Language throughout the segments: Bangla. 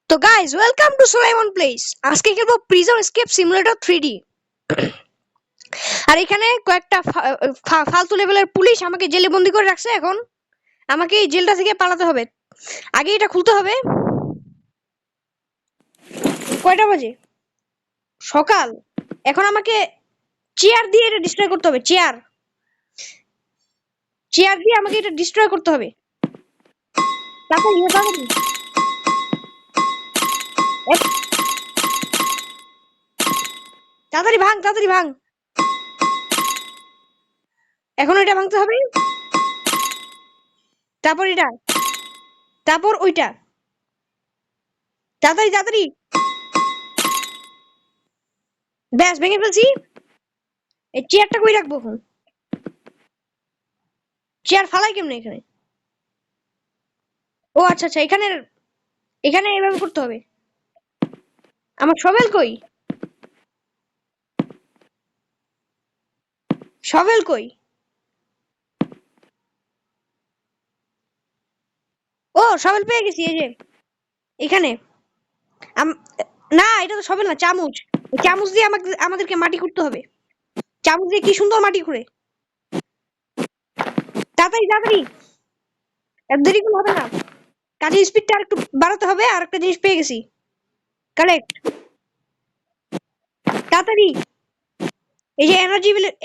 তো guys welcome to Sulaiman place. আজকে খেলবো প্রিজন এসকেপ সিমুলেটর 3D। আর এখানে কয়েকটা ফালতু লেভেলের পুলিশ আমাকে জেলে বন্দি করে রাখছে। এখন আমাকে এই জেলটা থেকে পালাতে হবে। আগে এটা খুলতে হবে। কয়টা বাজে? সকাল। এখন আমাকে চেয়ার দিয়ে এটা ডিস্ট্রয় করতে হবে। চেয়ার চেয়ার দিয়ে আমাকে এটা ডিস্ট্রয় করতে হবে। তাড়াতাড়ি তাড়াতাড়ি তাড়াতাড়ি ভাঙ, তাড়াতাড়ি ভাঙ। এখন এটা ভাঙতে হবে, তারপর এটা, তারপর ওইটা। তাড়াতাড়ি তাড়াতাড়ি। ব্যাস, ভেঙে ফেলছি। এই চেয়ারটা কই রাখবো এখন? চেয়ার ফালাই কেমনে এখানে? ও আচ্ছা আচ্ছা, এখানে এখানে এভাবে করতে হবে। আমার শভেল কই? শভেল কই? ও, শভেল পেয়ে গেছি, এই যে এখানে। আম- না, এটা তো শভেল না, চামচ। এই চামচ দিয়ে আমাদেরকে মাটি খুঁড়তে হবে। চামচ দিয়ে কি সুন্দর মাটি খুঁড়ে। তাড়াতাড়ি তাড়াতাড়ি, এত দেরি করলে হবে না। কাজের স্পিডটা আর একটু বাড়াতে হবে। আর একটা জিনিস পেয়ে গেছি। কালেক্ট, তাড়াতাড়ি। এই যে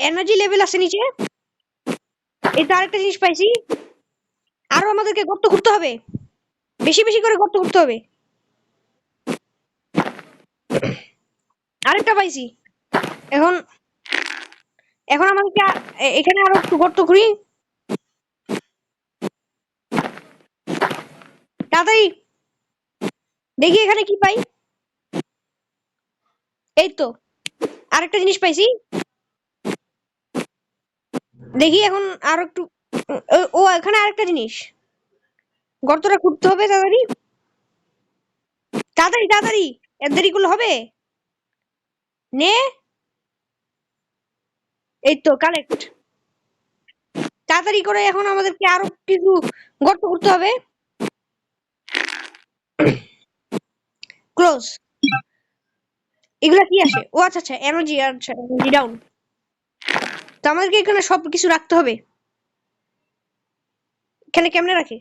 এনার্জি লেভেল আছে নিচে। এই তো আরেকটা জিনিস পাইছি। আরো আমাদেরকে গর্ত খুঁড়তে হবে, বেশি বেশি করে গর্ত খুঁড়তে হবে। আরেকটা পাইছি। এখন এখন আমাদেরকে এখানে আরো একটু গর্ত খুঁড়ি। তাড়াতাড়ি দেখি এখানে কি পাই। এই তো আরেকটা জিনিস পাইছি। দেখি এখন আরো একটু। ও এখানে আরেকটা জিনিস। গর্তটা খুঁড়তে হবে। তাড়াতাড়ি তাড়াতাড়ি তাড়াতাড়ি, এর দেরি করলে হবে? নে, এই তো কালেক্ট। তাড়াতাড়ি করে এখন আমাদেরকে আরো কিছু গর্ত করতে হবে। ক্লোজ। এগুলা কি আসে? ও আচ্ছা আচ্ছা, এনার্জি। আচ্ছা, এনার্জি ডাউন। তো আমাদেরকে এখানে সব কিছু রাখতে হবে। এখানে কেমনে রাখে?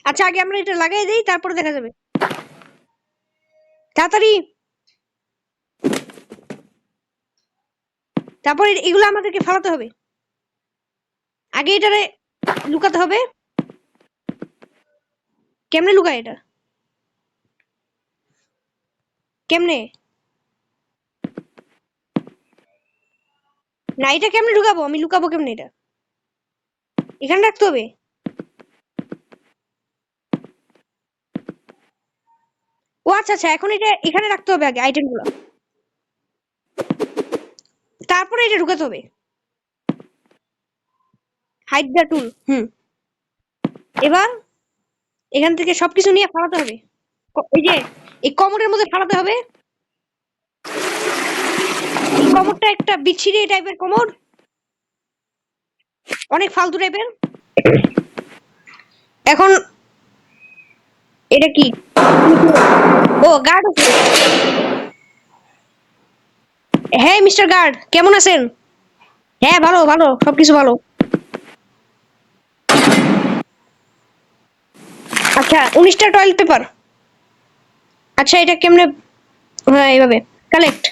আচ্ছা, আগে আমরা এটা লাগাই দেই, তারপরে দেখা যাবে। তাড়াতাড়ি। তারপরে এগুলো আমাদেরকে ফালাতে হবে। আগে এটারে লুকাতে হবে। কেমনে লুকায় এটা? কেমনে? না, এটা কেমনে ঢুকাবো? আমি লুকাবো কেমনে এটা? এখানে রাখতে হবে। ও আচ্ছা আচ্ছা, এখন এটা এখানে রাখতে হবে আগে আইটেম গুলো, তারপরে এটা ঢুকাতে হবে। Hide the tool. এবার এখান থেকে সবকিছু নিয়ে ফালাতে হবে। এই যে এই কমোডের মধ্যে ফালাতে হবে। এই কমোডটা একটা বিচ্ছিরি টাইপের কমোড, অনেক ফালতু টাইপের। এখন এটা কি? ও, গার্ড আছে। হ্যাঁ মিস্টার গার্ড, কেমন আছেন? হ্যাঁ, ভালো ভালো, সবকিছু ভালো। আচ্ছা, 19টা টয়লেট পেপার। আচ্ছা, এটা কেমনে? হ্যাঁ, এইভাবে কালেক্ট।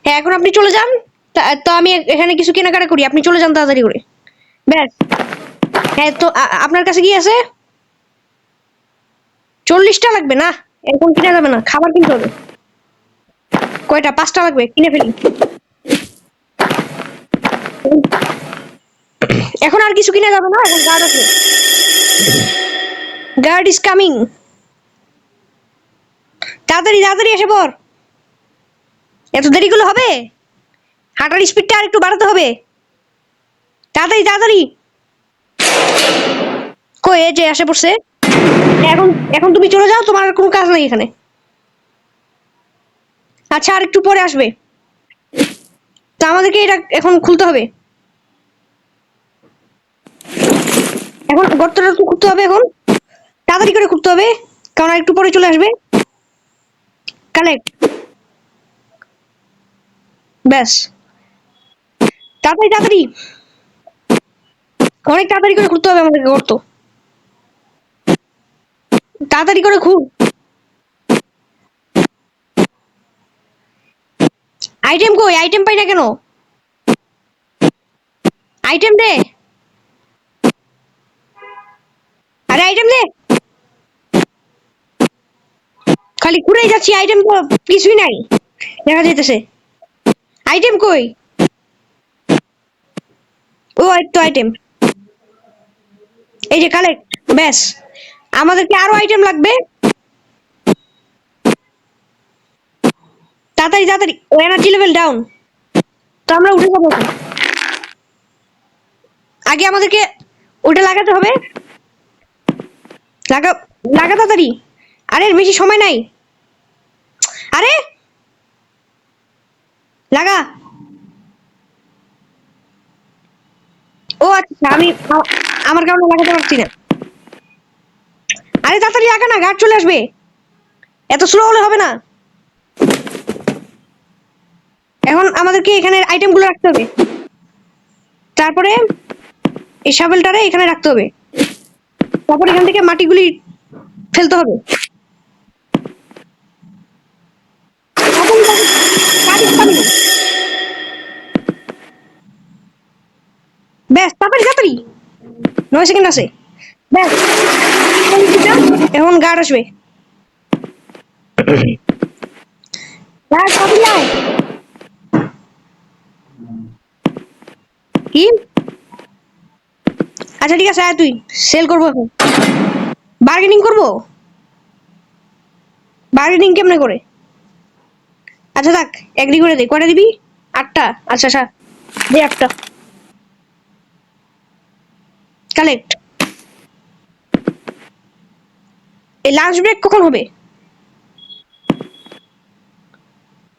হ্যাঁ, এখন আপনি চলে যান। তো আমি এখানে কিছু কেনাকাটা করি, আপনি চলে যান তাড়াতাড়ি করে। ব্যাস। হ্যাঁ, তো আপনার কাছে কি আছে? 40টা লাগবে না? এখন কিনা যাবে না, খাবার কিনতে হবে। কয়টা? 5টা লাগবে, কিনে ফেলি। এখন আর কিছু কিনা যাবে না, এখন গার্ড আছে। Guard is coming. তাড়াতাড়ি তাড়াতাড়ি এসে পড়। এত দেরি করলে হবে? হাঁটার স্পিডটা আর একটু বাড়াতে হবে। তাড়াতাড়ি তাড়াতাড়ি। কই, এই যে আসে পড়ছে। এখন এখন তুমি চলে যাও, তোমার আর কোনো কাজ নাই এখানে। আচ্ছা, আর একটু পরে আসবে। তো আমাদেরকে এটা এখন খুলতে হবে। এখন গর্তটা তো খুঁড়তে হবে এখন, তাড়াতাড়ি করে খুঁড়তে হবে। কারণ একটু পরে চলে আসবে। কালেক্ট। ব্যাস, তাড়াতাড়ি তাড়াতাড়ি, অনেক তাড়াতাড়ি করে খুঁড়তে হবে আমাদেরকে গর্ত। তাড়াতাড়ি করে খুঁড়। আইটেম কই? আইটেম পাই না কেন? আইটেম দে, আরে আইটেম দে। খালি ঘুরেই যাচ্ছি, আইটেম তো কিছুই নাই দেখা যাইতেছে। আইটেম কই? ও এই তো আইটেম, এই যে কালেক্ট। ব্যাস, আমাদেরকে আরো আইটেম লাগবে। তাড়াতাড়ি তাড়াতাড়ি, ও এনার্জি লেভেল ডাউন, তো আমরা উঠে যাবো এখন। আগে আমাদেরকে ওটা লাগাতে হবে। লাগা, লাগা তাড়াতাড়ি। আরে এর বেশি সময় নাই। আরে লাগা। ও আচ্ছা, আমি আমার কারণে লাগাতে পারছি না। আরে তাড়াতাড়ি লাগা না, গার্ড চলে আসবে। এত স্লো হলে হবে না। এখন আমাদেরকে এখানে আইটেম গুলো রাখতে হবে, তারপরে এই শাবেলটারে এখানে রাখতে হবে, তারপর এখান থেকে মাটিগুলি ফেলতে হবে। ব্যাস, তাড়াতাড়ি তাড়াতাড়ি, 9 সেকেন্ড আছে। ব্যাস, এখন গার্ড আসবে। গার্ড তাড়াতাড়ি আয়। কি? আচ্ছা ঠিক আছে, আয় তুই। সেল করবো এখন, বার্গেনিং করবো। বার্গেনিং কেমনে করে? আচ্ছা থাক, এগ্রি করে দে। কয়টা দিবি? 8টা। আচ্ছা আচ্ছা, দে 8টা। কালেক্ট। এই লাঞ্চ ব্রেক কখন হবে?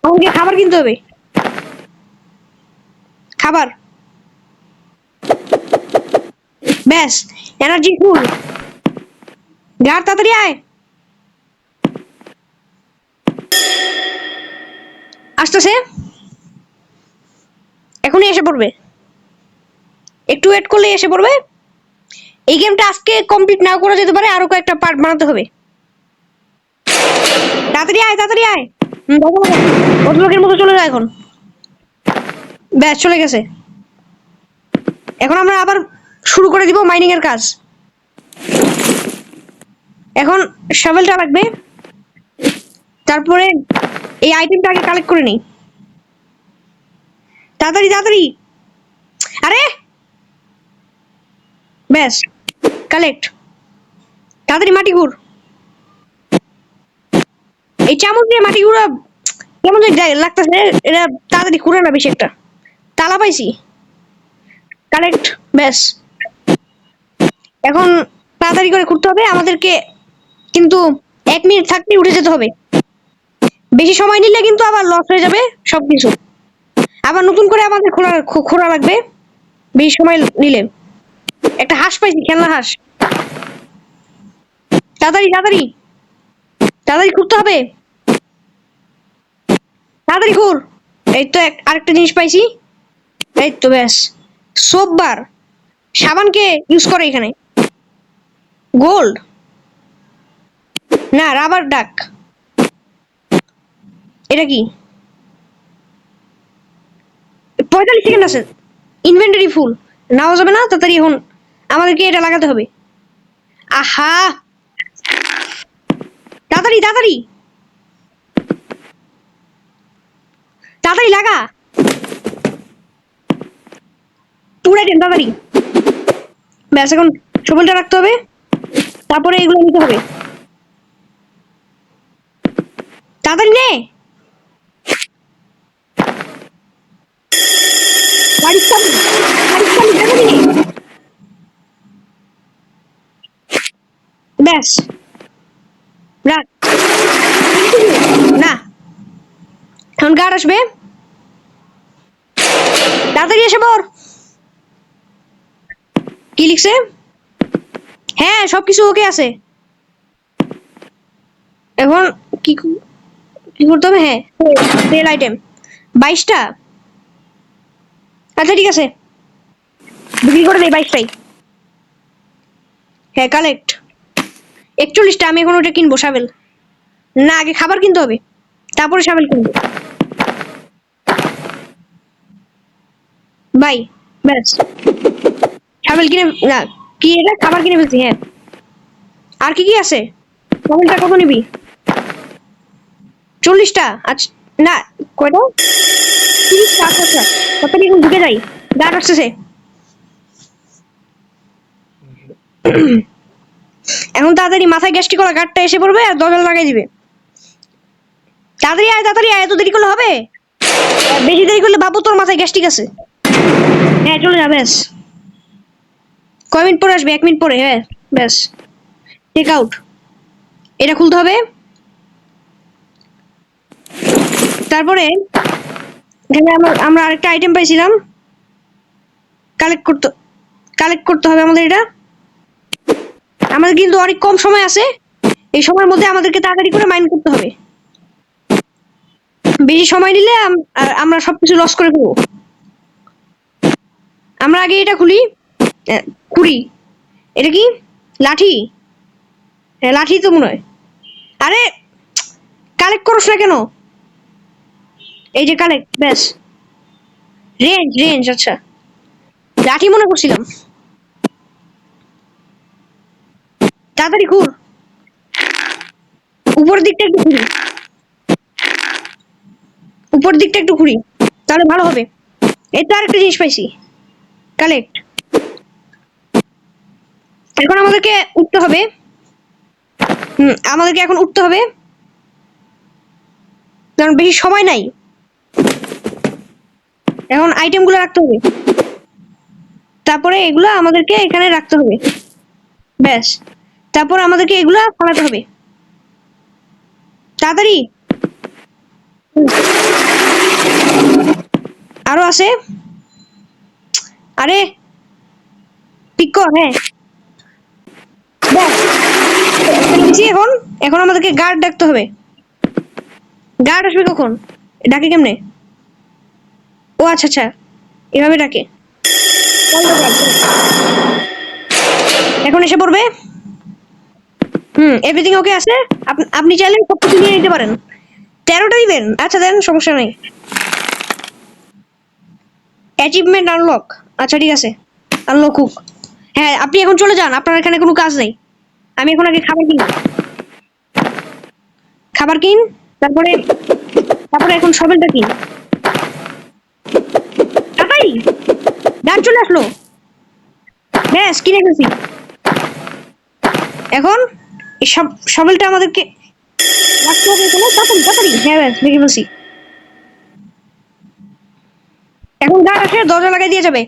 আমাকে খাবার কিনতে হবে। খাবার। ব্যাস, এনার্জি ফুল। গাড় তাড়াতাড়ি আয়। আসতেছে, এখনই এসে পড়বে। একটু ওয়েট করলে এসে পড়বে। এই গেমটা আজকে কমপ্লিট নাও করা যেতে পারে, আরো কয়েকটা পার্ট বানাতে হবে। তাড়াতাড়ি আয় তাড়াতাড়ি আয়। ভদ্রলোকের মতো চলে যায় এখন। ব্যাস, চলে গেছে। এখন আমরা আবার শুরু করে দিব মাইনিং এর কাজ। এখন শাভেলটা লাগবে, তারপরে এই আইটেমটা আগে কালেক্ট করে নিই। তাড়াতাড়ি তাড়াতাড়ি, আরে ব্যাস, কালেক্ট। তাড়াতাড়ি মাটি ঘুর। এই চামচ দিয়ে মাটি ঘুরা কেমন লাগতেছে, এটা তাড়াতাড়ি ঘুরে না বেশি একটা। তালা পাইছি, কালেক্ট। ব্যাস, এখন তাড়াতাড়ি করে ঘুরতে হবে আমাদেরকে, কিন্তু 1 মিনিট থাকতেই উঠে যেতে হবে। বেশি সময় নিলে কিন্তু আবার লস হয়ে যাবে সবকিছু। আবার নতুন করে আমাদের খোঁড়া লাগবে বেশি সময় নিলে। একটা হাঁস পাইছি, খেলনা হাঁস। তাড়াতাড়ি তাড়াতাড়ি, তাড়াতাড়ি ঘুরতে হবে। তাড়াতাড়ি ঘুর। এই তো আরেকটা জিনিস পাইছি। এই তো ব্যাস, সোপ বার। সাবানকে ইউজ করে এখানে। গোল্ড না, রাবার ডাক। এটা কি? 45 সেকেন্ড আছে। ইনভেন্টরি ফুল নাও যাবে না, তাড়াতাড়ি এখন আমাদেরকে এটা লাগাতে হবে। আহা, তাড়াতাড়ি তাড়াতাড়ি, তাড়াতাড়ি লাগা। টুর আইটেম তাড়াতাড়ি। ব্যাস, এখন সবলটা রাখতে হবে, তারপরে এগুলো নিতে হবে। তাড়াতাড়ি নে। গাড়ির চাবি, গাড়ির চাবি তাড়াতাড়ি নে। ব্যাস, রাখ। না, এখন গার্ড আসবে, তাড়াতাড়ি এসে পড়। কি লিখছে? হ্যাঁ, সবকিছু ওকে আছে। এখন কি কি করতে হবে? হ্যাঁ, সেল আইটেম 22টা। আচ্ছা ঠিক আছে, বিক্রি করে দেই 22টাই। হ্যাঁ কালেক্ট 41টা। আমি এখন ওটা কিনবো শাবেল। না, আগে খাবার কিনতে হবে, তারপরে শাবেল কিনবো। বাই। ব্যাস, শাবেল কিনে, না কি এটা, খাবার কিনে ফেলছি। হ্যাঁ, আর কি কি আছে? শাবেলটা কত নিবি? 40টা? আচ্ছা, না কয়টা? 30টা। আচ্ছা আচ্ছা, তাড়াতাড়ি এখন ঢুকে যাই, গার্ড আসতেছে। এখন তাড়াতাড়ি মাথায় গ্যাসটি করা গার্ডটা এসে পড়বে আর দরজা লাগাই দিবে। তাড়াতাড়ি আয়, তাড়াতাড়ি আয়, এত দেরি করলে হবে? বেশি দেরি করলে বাবু তোর মাথায় গ্যাস্ট্রিক আছে। হ্যাঁ চলে যা, ব্যাস। কয় মিনিট পরে আসবে? 1 মিনিট পরে, হ্যাঁ। ব্যাস, টেক আউট। এটা খুলতে হবে। তারপরে এখানে আমরা আরেকটা আইটেম পাইছিলাম, কালেক্ট করতে কালেক্ট করতে হবে আমাদের এটা। আমাদের কিন্তু অনেক কম সময় আছে, এই সময়ের মধ্যে আমাদেরকে তাড়াতাড়ি করে মাইন্ড করতে হবে। বেশি সময় নিলে আমরা সবকিছু লস করে ফেলবো। আমরা আগে এটা খুলি। আহ, কুড়ি। এটা কি? লাঠি? হ্যাঁ লাঠি তো মনে হয়। আরে কালেক্ট করছ না কেন? এই যে কালেক্ট, ব্যাস। রেঞ্জ রেঞ্জ, আচ্ছা লাঠি মনে করছিলাম। তাড়াতাড়ি ঘুর, উপর দিকটা একটু ঘুরি, উপর দিকটা একটু ঘুরি, তাহলে ভালো হবে। এই তো আরেকটা জিনিস পাইছি, কালেক্ট। এখন আমাদেরকে উঠতে হবে। আমাদেরকে এখন উঠতে হবে, কারণ বেশি সময় নাই। এখন আইটেম গুলো রাখতে হবে, তারপরে এগুলো আমাদেরকে এখানে রাখতে হবে। ব্যাস, তারপর আমাদেরকে এগুলা ফালাতে হবে তাড়াতাড়ি। আরো আছে, আরে পিক কর। হ্যাঁ ব্যাস, পেরেছি। এখন এখন আমাদেরকে গার্ড ডাকতে হবে। গার্ড আসবে কখন? ডাকে কেমনে? ও আচ্ছা আচ্ছা, এভাবে ডাকে। এখন এসে পড়বে। এভরিথিং ওকে আছে। আপনি চাইলে সবকিছু নিয়ে নিতে পারেন। 13টা দিবেন? আচ্ছা দেন, সমস্যা নেই। অ্যাচিভমেন্ট আনলক, আচ্ছা ঠিক আছে, আনলক হুক। হ্যাঁ আপনি এখন চলে যান, আপনার এখানে কোনো কাজ নেই। আমি এখন আগে খাবার কিনি, খাবার কিন। তারপরে তারপরে এখন সবেলটা কিন, তাড়াতাড়ি। গান চলে আসলো, ব্যাস কিনে ফেলছি। এখন এই সব সবেলটা আমাদেরকে রাখতে হবে এখানে, তাড়াতাড়ি তাড়াতাড়ি। হ্যাঁ ব্যাস লিখে ফেলছি। এখন গার্ড আসে দরজা লাগাই দিয়ে যাবে।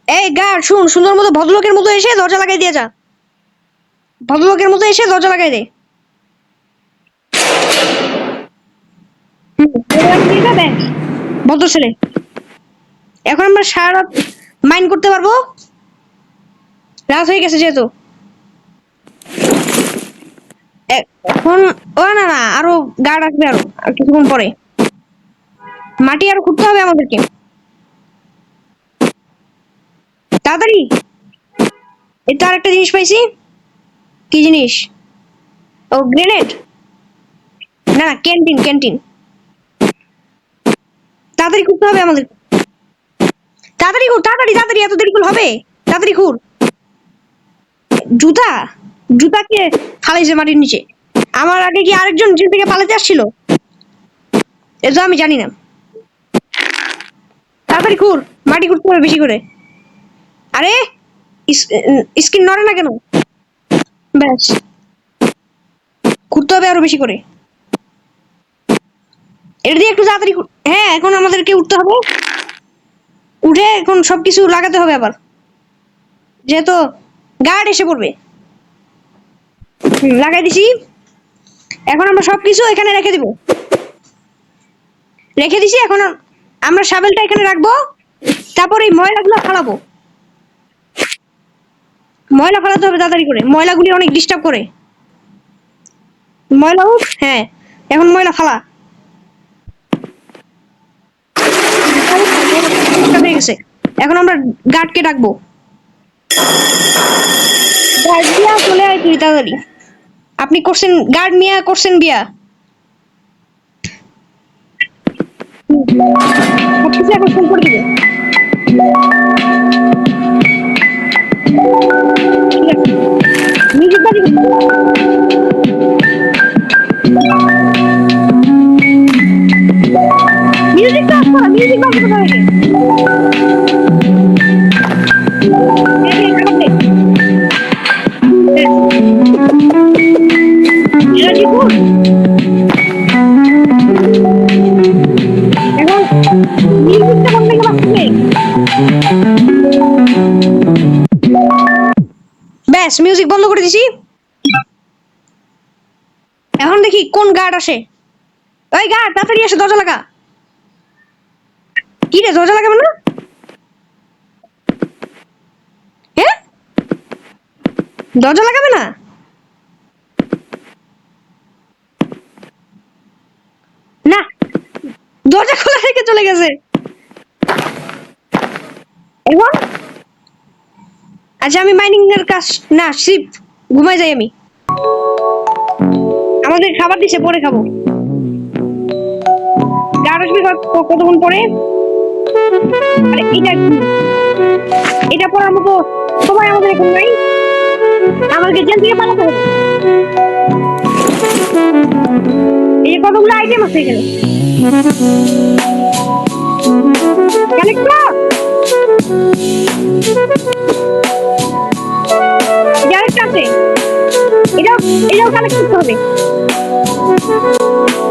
এই গার্ড শুন, সুন্দর মতো ভদ্রলোকের মতো এসে দরজা লাগাই দিয়ে যা, ভদ্রলোকের মতো এসে দরজা লাগাই দে। দরজা লাগিয়ে দিয়ে যা, ব্যাস ভদ্র ছেলে। এখন আমরা সারা রাত মাইন্ড করতে পারবো, রাত হয়ে গেছে যেহেতু। এখন ও না না, আরো গার্ড আসবে, আরো আর কিছুক্ষণ পরে। মাটি আরো খুঁড়তে হবে আমাদেরকে, তাড়াতাড়ি। এই তো আরেকটা জিনিস পাইছি। কি জিনিস? ও গ্রেনেড। না ক্যান্টিন, ক্যান্টিন। তাড়াতাড়ি খুঁড়তে হবে আমাদের, তাড়াতাড়ি খুঁড়, তাড়াতাড়ি তাড়াতাড়ি, এত দেরি করলে হবে? তাড়াতাড়ি খুঁড়। জুতা? জুতা কে ফালাইছে মাটির নিচে? আমার আগে কি আরেকজন জিম থেকে পালাতে আসছিল? এটা আমি জানি না। তাড়াতাড়ি খুঁড়, মাটি খুঁড়তে হবে বেশি করে। আরে স্কিন নড়ে না কেন? ব্যাস, খুঁড়তে হবে আরো বেশি করে। এটা দিয়ে একটু তাড়াতাড়ি হ্যাঁ এখন আমাদেরকে উঠতে হবে, উঠে এখন সবকিছু লাগাতে হবে আবার, যেহেতু গার্ড এসে পড়বে। লাগাই দিছি। এখন আমরা সবকিছু এখানে রেখে দিব, রেখে দিছি। এখন আমরা শাবেলটা এখানে রাখবো, তারপর এই ময়লাগুলো ফালাবো। ময়লা ফালাতে হবে তাড়াতাড়ি করে, ময়লাগুলি অনেক ডিস্টার্ব করে। ময়লা উঠ, হ্যাঁ এখন ময়লা ফালা। হয়ে গেছে। এখন আমরা গার্ডকে ডাকবো। গার্ড দিয়া চলে আয় তুই তাড়াতাড়ি। আপনি করছেন গার্ড মিয়া, করছেন বিয়া। সবকিছু এখন ফোন করে দিবে। মিউজিক বাজি, মিউজিক তো আসতো না, মিউজিক বাজি কোথা থেকে? এটা কি কোন? এখন মিউজিকটা বন্ধ করে বাজছে। ব্যাস মিউজিক বন্ধ করে দিছি। এখন দেখি কোন গার্ড আসে। ওই গার্ড তাড়াতাড়ি এসে দরজা লাগা। কি রে দরজা লাগাবে না? হ্যাঁ দরজা লাগাবে না? না, দরজা খোলা রেখে চলে গেছে। এখন আচ্ছা আমি মাইনিং এর কাজ, না শিপ, ঘুমাই যাই আমি। আমাদের খাবার দিছে, পরে খাবো। গার্ড আসবে কতক্ষণ পরে? আরে এটা কি? এটা পড়ার মতো সময় আমাদের এখন নাই। আমাদেরকে জেল থেকে পালাতে হবে। এই যে কতগুলো আইটেম আছে এখানে। কালেক্টর, আরেকটা আছে, এটাও এটাও কালেক্ট করতে হবে।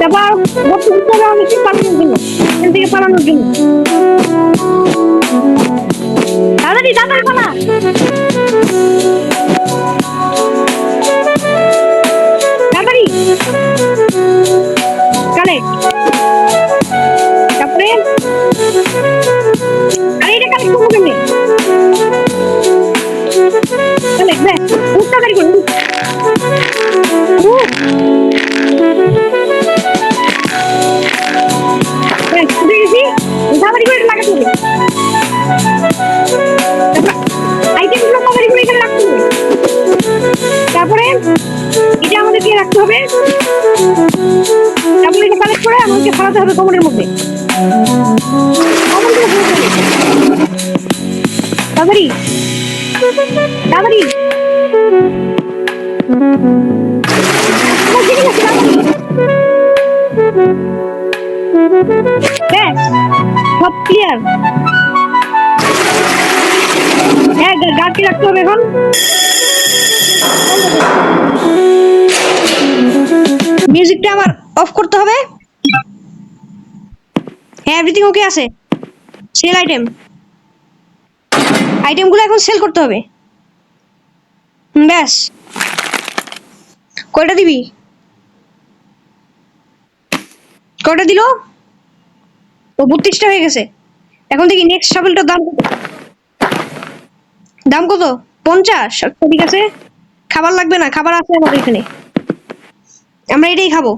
তারপর ভর্তি করতে হবে আমাদেরকে পালানোর জন্য, এখান থেকে পালানোর জন্য। তাড়াতাড়ি তাড়াতাড়ি পালা। তাড়াতাড়ি কালেক্ট। তারপরে আরে এটা কালেক্ট করবো কেমনি? কালেক্ট ব্যাস, খুব তাড়াতাড়ি করুন। তাড়াতাড়ি করে লাগাতে হবে। আইটেমগুলো তাড়াতাড়ি করে এখানে রাখতে হবে। তারপরে এটা আমাদেরকে রাখতে হবে। তারপরে এটা কালেক্ট করে আমাদেরকে ফালাতে হবে কমনের মধ্যে। তাড়াতাড়ি তাড়াতাড়ি ব্যাস সব ক্লিয়ার। হ্যাঁ গাড়ি রাখতে হবে এখন। মিউজিকটা আমার অফ করতে হবে। হ্যাঁ এভরিথিং ওকে আছে। সেল আইটেম, আইটেমগুলো এখন সেল করতে হবে। ব্যাস কয়টা দিবি? কয়টা দিল? ও 32টা হয়ে গেছে। এখন দেখি নেক্সট শাবলটার দাম কত। দাম কত? 50। ঠিক আছে, খাবার লাগবে না, খাবার আছে আমাদের এখানে, আমরা এটাই খাবো।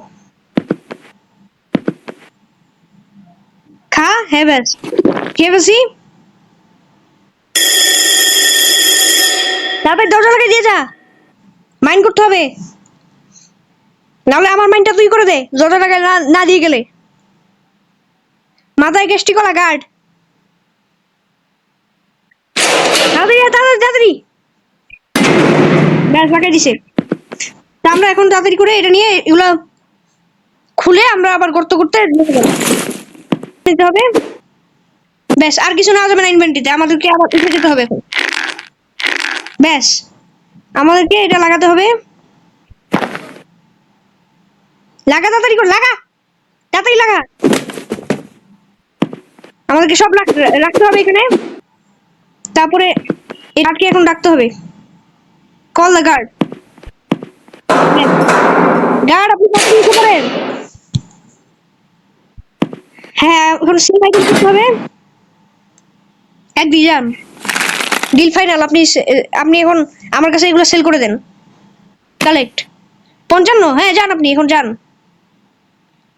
খা। হ্যাঁ ব্যাস খেয়ে বেশি। তারপরে দরজা লাগিয়ে দিয়ে যা, মাইন্ড করতে হবে, নাহলে আমার মাইন্ডটা তুই করে দে দরজা লাগাই না দিয়ে গেলে। মাথায় গেস্টি কলা গার্ড, তাড়াতাড়ি তাড়াতাড়ি তাড়াতাড়ি। ব্যাস লাগাই দিছে। তা আমরা এখন তাড়াতাড়ি করে এটা নিয়ে এগুলো খুলে আমরা আবার গর্ত করতে নিতে হবে। ব্যাস আর কিছু না যাবে না ইনভেন্টরিতে, আমাদেরকে আবার উঠে যেতে হবে এখন। ব্যাস আমাদেরকে এটা লাগাতে হবে। লাগা তাড়াতাড়ি করে লাগা, তাড়াতাড়ি লাগা। আমাদেরকে সব রাখতে হবে এখানে। তারপরে এই গার্ডকে এখন ডাকতে হবে। Call the guard. গার্ড আপনি কত দিতে পারেন? হ্যাঁ এখন সেল আইটেম করতে হবে। এক দিলাম ডিল ফাইনাল। আপনি আপনি এখন আমার কাছে এগুলো সেল করে দেন। কালেক্ট। 55, হ্যাঁ যান, আপনি এখন যান,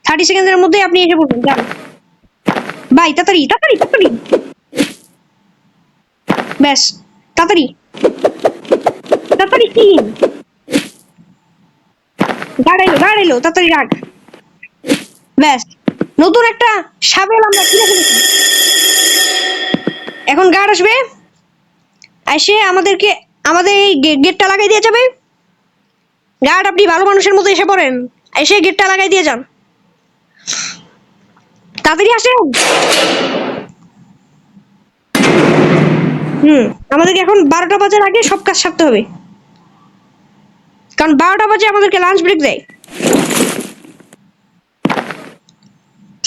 30 সেকেন্ডের মধ্যে আপনি এসে পড়বেন, যান ভাই, তাড়াতাড়ি তাড়াতাড়ি তাড়াতাড়ি, ব্যাস, তাড়াতাড়ি তাড়াতাড়ি, কি গাড় এলো, তাড়াতাড়ি রাখ, ব্যাস, নতুন একটা শাবেল আমরা কিনে ফেলেছি। এখন গার্ড আসবে, এসে আমাদেরকে আমাদের এই গেটটা লাগাই দিয়ে যাবে। গার্ড, আপনি ভালো মানুষের মতো এসে পড়েন, এসে গেটটা লাগাই দিয়ে যান, তাড়াতাড়ি আসেন। আমাদেরকে এখন 12টা বাজার আগে সব কাজ সারতে হবে, কারণ 12টা বাজে আমাদেরকে লাঞ্চ ব্রেক দেয়,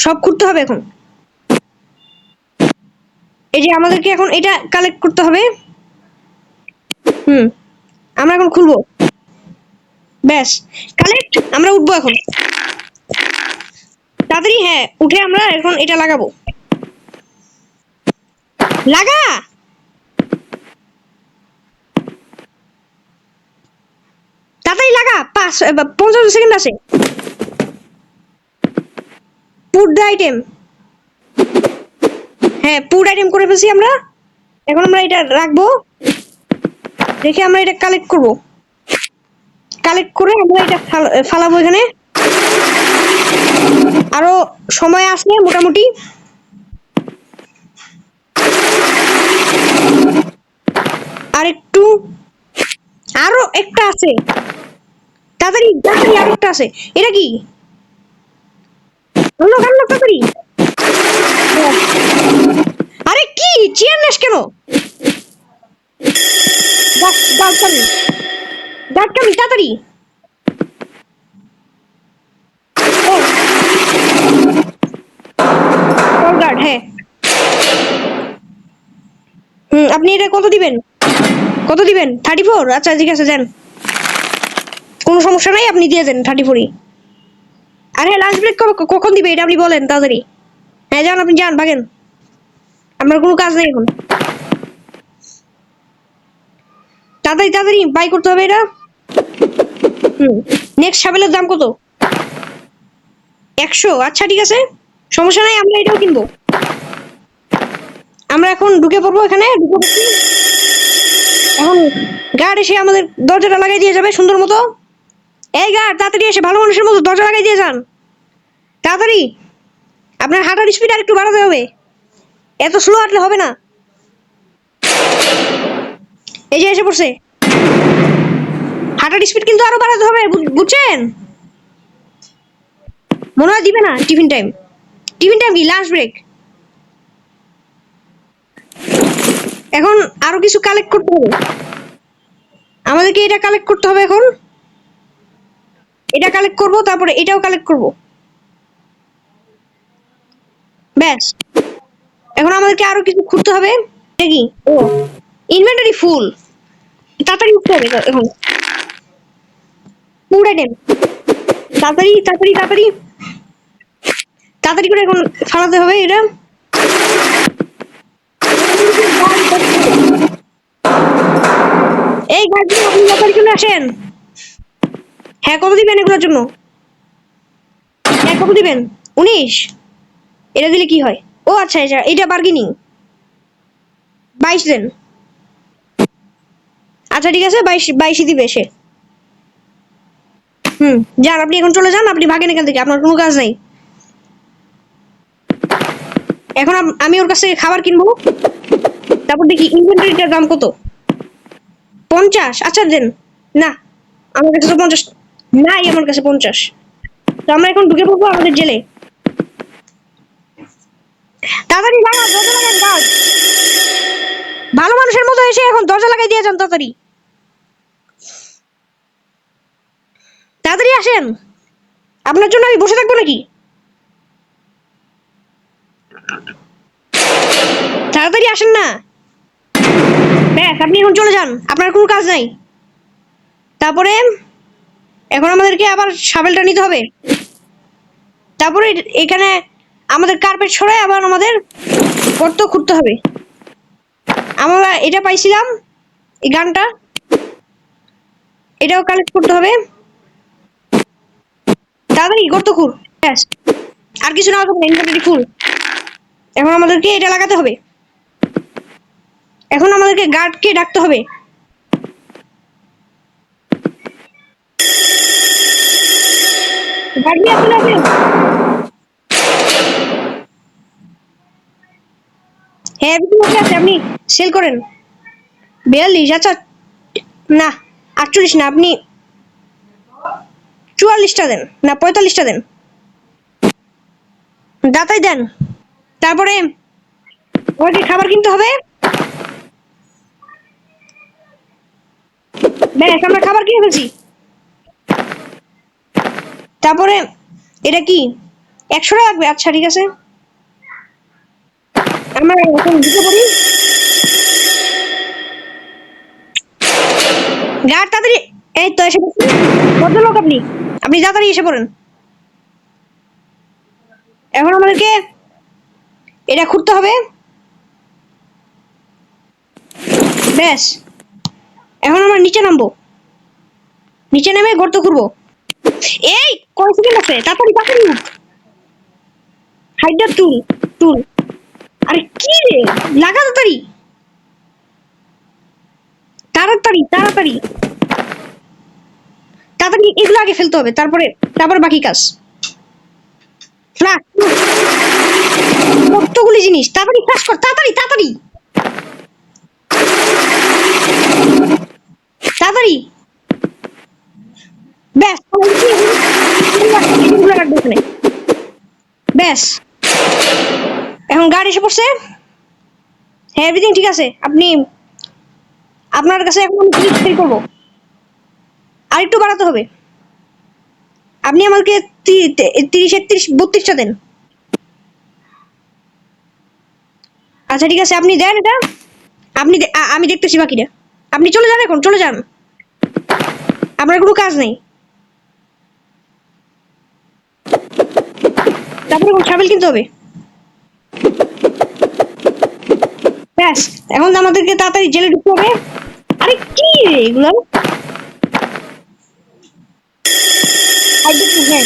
সব করতে হবে এখন। এই যে আমাদেরকে এখন এটা কালেক্ট করতে হবে। আমরা এখন খুলবো, ব্যাস, কালেক্ট, আমরা উঠবো এখন তাড়াতাড়ি, হ্যাঁ উঠে আমরা এখন এটা লাগাবো, লাগা, তাড়াতাড়ি লাগা, 55 সেকেন্ড আছে, পুট দ্য আইটেম, হ্যাঁ পুট আইটেম করে ফেলছি আমরা। এখন আমরা এটা রাখবো, রেখে আমরা এটা কালেক্ট করব, কালেক্ট করে আমরা এটা ফালাবো এখানে। আরো সময় আছে মোটামুটি, আর একটু, আরো একটা আছে, তাড়াতাড়ি তাড়াতাড়ি, আরো একটা আছে, এটা কি হলো, কান্না তাড়াতাড়ি, আরে কি চেয়ার নেস কেন, তাড়াতাড়ি, হ্যাঁ আপনি এটা কত দিবেন, কত দিবেন, 34, আচ্ছা ঠিক আছে দেন, কোনো সমস্যা নাই, আপনি দিয়ে দেন 34ই। আর হ্যাঁ, লাঞ্চ ব্রেক কখন দিবে এটা আপনি বলেন তাড়াতাড়ি, হ্যাঁ যান, আপনি যান, ভাগেন, আমার কোনো কাজ নেই এখন, তাড়াতাড়ি তাড়াতাড়ি বাই করতে হবে এটা। নেক্সট শাবেলের দাম কত, 100, আচ্ছা ঠিক আছে, সমস্যা নাই, আমরা এটাও কিনবো। আমরা এখন ঢুকে পড়বো, এখানে ঢুকে পড়ছি, এখন গার্ড এসে আমাদের দরজাটা লাগাই দিয়ে যাবে সুন্দর মতো। এই গার্ড, তাড়াতাড়ি এসে ভালো মানুষের মতো দরজা লাগাই দিয়ে যান, তাড়াতাড়ি, আপনার হাঁটার স্পিড আর একটু বাড়াতে হবে, এত স্লো হাঁটলে হবে না। এই যে এসে পড়ছে, হাঁটার স্পিড কিন্তু আরো বাড়াতে হবে, বুঝছেন, মনে হয় দিবে না টিফিন টাইম, টিফিন টাইম কি, লাঞ্চ ব্রেক। এখন আরো কিছু কালেক্ট করতে হবে, আমাদেরকে এটা কালেক্ট করতে হবে, এখন এটা কালেক্ট করব, তারপরে এটাও কালেক্ট করব, ব্যাস, এখন আমাদেরকে আরো কিছু খুঁজতে হবে, এটা কি, ও ইনভেন্টরি ফুল, তাড়াতাড়ি উঠতে হবে এখন, ফুড আইটেম, তাড়াতাড়ি তাড়াতাড়ি তাড়াতাড়ি তাড়াতাড়ি করে এখন ফালাতে হবে এটা। এই গাড়ি আপনি তাড়াতাড়ি চলে আসেন, হ্যাঁ কত দিবেন এগুলোর জন্য, হ্যাঁ কত দিবেন, 19, এটা দিলে কি হয়, ও আচ্ছা আচ্ছা, এটা বার্গেনিং, 22 দেন, আচ্ছা ঠিক আছে, 22 দিবে সে। যান, আপনি এখন চলে যান, আপনি ভাগেন এখান থেকে, আপনার কোনো কাজ নাই। এখন আমি ওর কাছ থেকে খাবার কিনবো, তারপর দেখি ইনভেন্টরিটার দাম কত, 50, আচ্ছা দেন, না আমার কাছে তো 50 নাই, আমার কাছে 50, তো আমরা এখন ঢুকে পড়বো আমাদের জেলে, তাড়াতাড়ি লাগা, দরজা লাগান গার্ড, ভালো মানুষের মতো এসে এখন দরজা লাগাই দিয়ে যান, তাড়াতাড়ি তাড়াতাড়ি আসেন, আপনার জন্য আমি বসে থাকবো নাকি, তাড়াতাড়ি আসেন না, ব্যাস আপনি এখন চলে যান, আপনার কোনো কাজ নাই। তারপরে এখন আমাদেরকে আবার শাবেলটা নিতে হবে, তারপরে এখানে আমাদের কার্পেট সরাই আবার আমাদের গর্ত খুঁড়তে হবে। আমরা এটা পাইছিলাম, এই গানটা, এটাও কালেক্ট করতে হবে, তাড়াতাড়ি গর্ত খুর। ব্যাস, আর কিছু না, ইনভেন্টরি ফুল। এখন আমাদেরকে এটা লাগাতে হবে। এখন আমাদেরকে গার্ডকে ডাকতে হবে। গার্ড নিয়ে আসুন, আসুন। হ্যাঁ, এভরিথিং আছে, আপনি সেল করেন। 42, আচ্ছা। না, 48 না, আপনি 44টা দেন, না 45টা দেন। দাতাই দেন। তারপরে ওকে খাবার কিনতে হবে। ব্যাস, আমরা খাবার কিনে ফেলছি। তারপরে এটা কি 100টা লাগবে? আচ্ছা ঠিক আছে, আমরা এখন ঢুকে পড়ি। গার্ড তাড়াতাড়ি, এই তো এসে পড়ছি। ভদ্রলোক আপনি, আপনি তাড়াতাড়ি এসে পড়েন। এখন আমাদেরকে এটা খুঁড়তে হবে। ব্যাস, এখন আমরা নিচে নামবো। নিচে নেমে গর্ত খুঁড়বো। এই কয় সেকেন্ড আছে, তাড়াতাড়ি তাড়াতাড়ি উঠ। হাইডার টুল, টুল। আরে কি রে, লাগা তাড়াতাড়ি, তাড়াতাড়ি তাড়াতাড়ি তাড়াতাড়ি এগুলো আগে ফেলতে হবে, তারপরে তারপর বাকি কাজ। ফ্লাশ, কতগুলি জিনিস, তাড়াতাড়ি ফ্লাশ কর, তাড়াতাড়ি তাড়াতাড়ি তাড়াতাড়ি। ব্যাস, এগুলো রাখবো এখানে। ব্যাস, এখন গাড়ি এসে পড়ছে। হ্যাঁ, এভরিথিং ঠিক আছে। আপনি, আপনার কাছে এখন আমি কি সেল করবো? আরেকটু বাড়াতে হবে। আপনি আমাকে 30, 31, 32টা দেন। আচ্ছা ঠিক আছে, আপনি দেন এটা। আমি দেখতেছি বাকিটা। আপনি চলে যান, এখন চলে যান, আপনার কোনো কাজ নেই। তারপরে সাবেল কিনতে হবে। ব্যাস, এখন আমাদেরকে তাড়াতাড়ি জেলে ঢুকতে হবে। আরে কি রে এগুলো, হ্যাঁ।